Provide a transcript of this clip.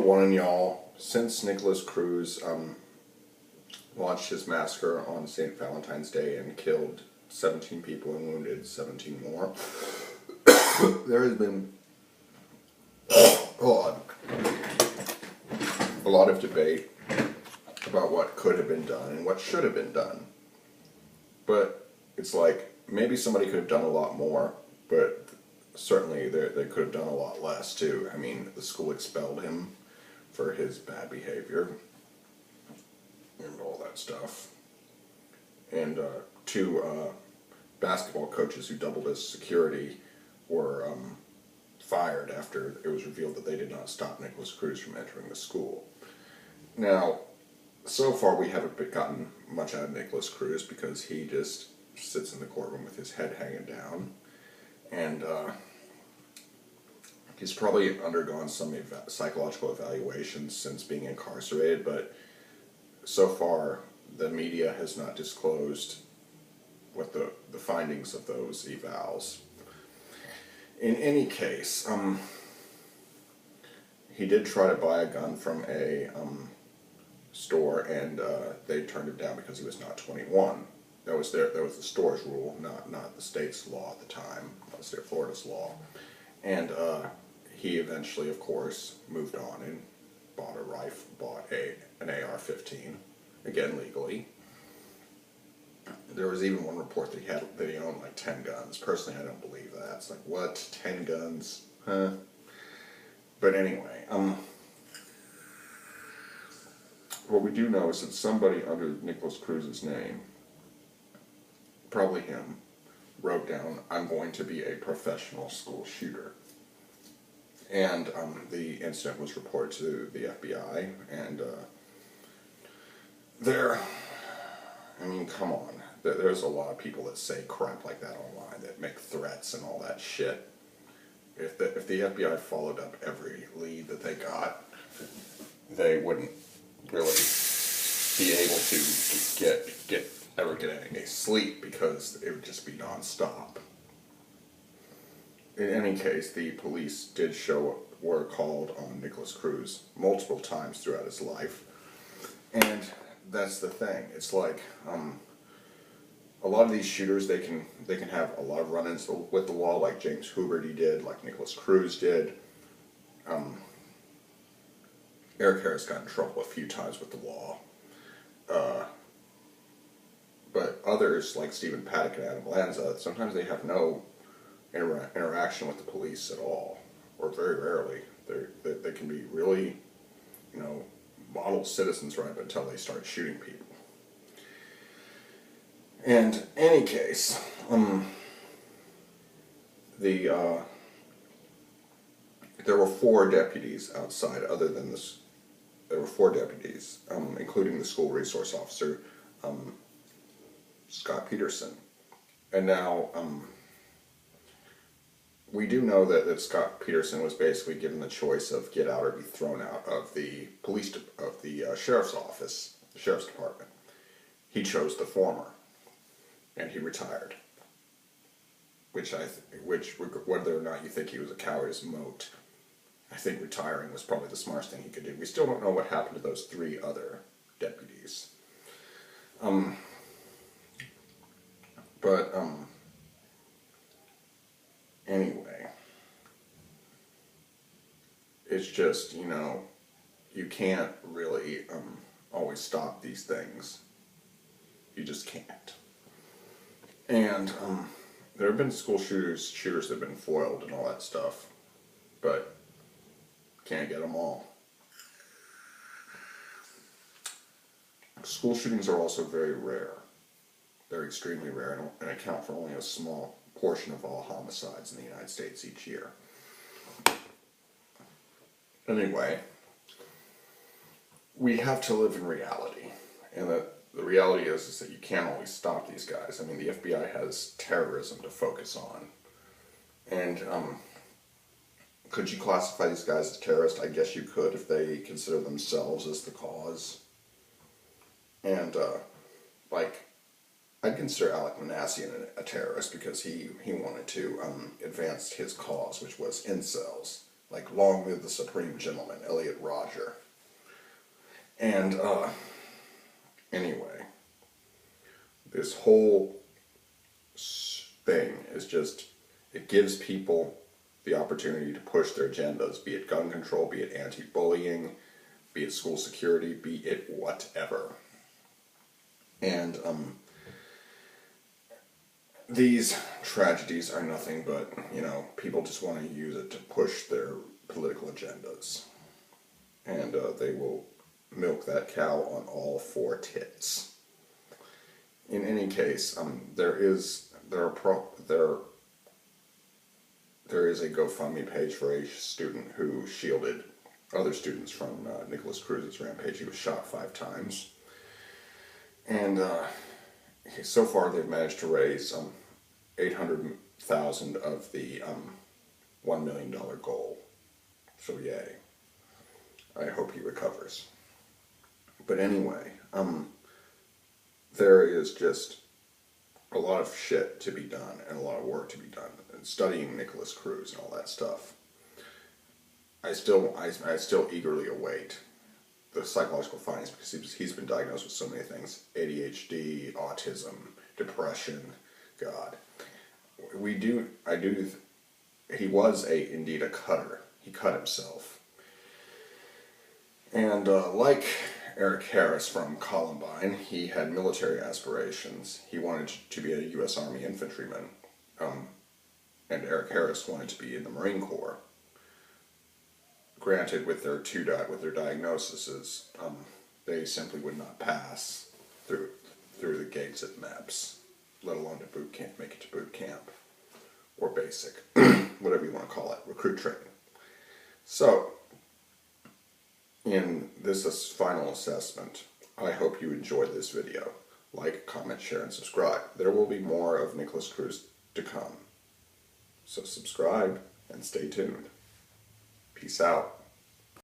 one, y'all. Since Nikolas Cruz launched his massacre on St. Valentine's Day and killed 17 people and wounded 17 more, there has been a lot of debate about what could have been done and what should have been done. But it's like, maybe somebody could have done a lot more, but certainly they could have done a lot less too. I mean, the school expelled him for his bad behavior and all that stuff. And two basketball coaches who doubled as security were fired after it was revealed that they did not stop Nikolas Cruz from entering the school. Now, so far we haven't gotten much out of Nikolas Cruz because he just sits in the courtroom with his head hanging down. And he's probably undergone some psychological evaluations since being incarcerated, but so far the media has not disclosed what the findings of those evals. In any case, he did try to buy a gun from a store, and they turned him down because he was not 21. That was the store's rule, not the state's law at the time. That was Florida's law. And he eventually, of course, moved on and bought an AR-15, again legally. There was even one report that he owned like 10 guns. Personally, I don't believe that. It's like, what? 10 guns? Huh? But anyway, what we do know is that somebody under Nikolas Cruz's name, probably him, wrote down, "I'm going to be a professional school shooter." And the incident was reported to the FBI, and I mean, come on. There's a lot of people that say crap like that online, that make threats and all that shit. If the FBI followed up every lead that they got, they wouldn't really be able to ever get any sleep, because it would just be nonstop. In any case, the police were called on Nikolas Cruz multiple times throughout his life, and that's the thing. It's like a lot of these shooters, they can have a lot of run-ins with the law, like James Huberty did, like Nikolas Cruz did. Eric Harris got in trouble a few times with the law. But others, like Stephen Paddock and Adam Lanza, sometimes they have no interaction with the police at all, or very rarely. They can be really, model citizens right up until they start shooting people. And in any case, there were 4 deputies outside, other than this. There were 4 deputies, including the school resource officer, Scott Peterson. And now, we do know that Scott Peterson was basically given the choice of get out or be thrown out of the sheriff's office, the sheriff's department. He chose the former, and he retired. Which whether or not you think he was a coward is moot. I think retiring was probably the smartest thing he could do. We still don't know what happened to those 3 other deputies. Anyway, it's just, you can't really always stop these things. You just can't. And there have been school shooters that have been foiled and all that stuff, but can't get them all. School shootings are also very rare. They're extremely rare and account for only a small portion of all homicides in the United States each year. Anyway, we have to live in reality, and the reality is that you can't always stop these guys. I mean, the FBI has terrorism to focus on, and could you classify these guys as terrorists? I guess you could if they consider themselves as the cause. And I'd consider Alec Manassian a terrorist because he wanted to advance his cause, which was incels. like long live the supreme gentleman, Elliot Rodger. And anyway, this whole thing is just, it gives people the opportunity to push their agendas, be it gun control, be it anti-bullying, be it school security, be it whatever. And these tragedies are nothing but, people just want to use it to push their political agendas. And they will milk that cow on all four tits. In any case, there is a GoFundMe page for a student who shielded other students from Nikolas Cruz's rampage. He was shot 5 times. And so far they've managed to raise $800,000 of the $1 million goal. So yay. I hope he recovers. But anyway, there is just a lot of shit to be done and a lot of work to be done. And studying Nikolas Cruz and all that stuff, I still eagerly await the psychological findings, because he's been diagnosed with so many things: ADHD, autism, depression. God, he was indeed a cutter. He cut himself, and like Eric Harris from Columbine, he had military aspirations. He wanted to be a U.S. Army infantryman, and Eric Harris wanted to be in the Marine Corps. Granted, with their diagnoses, they simply would not pass through the gates at MEPS, let alone to boot camp, make it to boot camp, or basic, whatever you want to call it, recruit training. So, in this final assessment, I hope you enjoyed this video. Like, comment, share, and subscribe. There will be more of Nikolas Cruz to come. So subscribe and stay tuned. Peace out.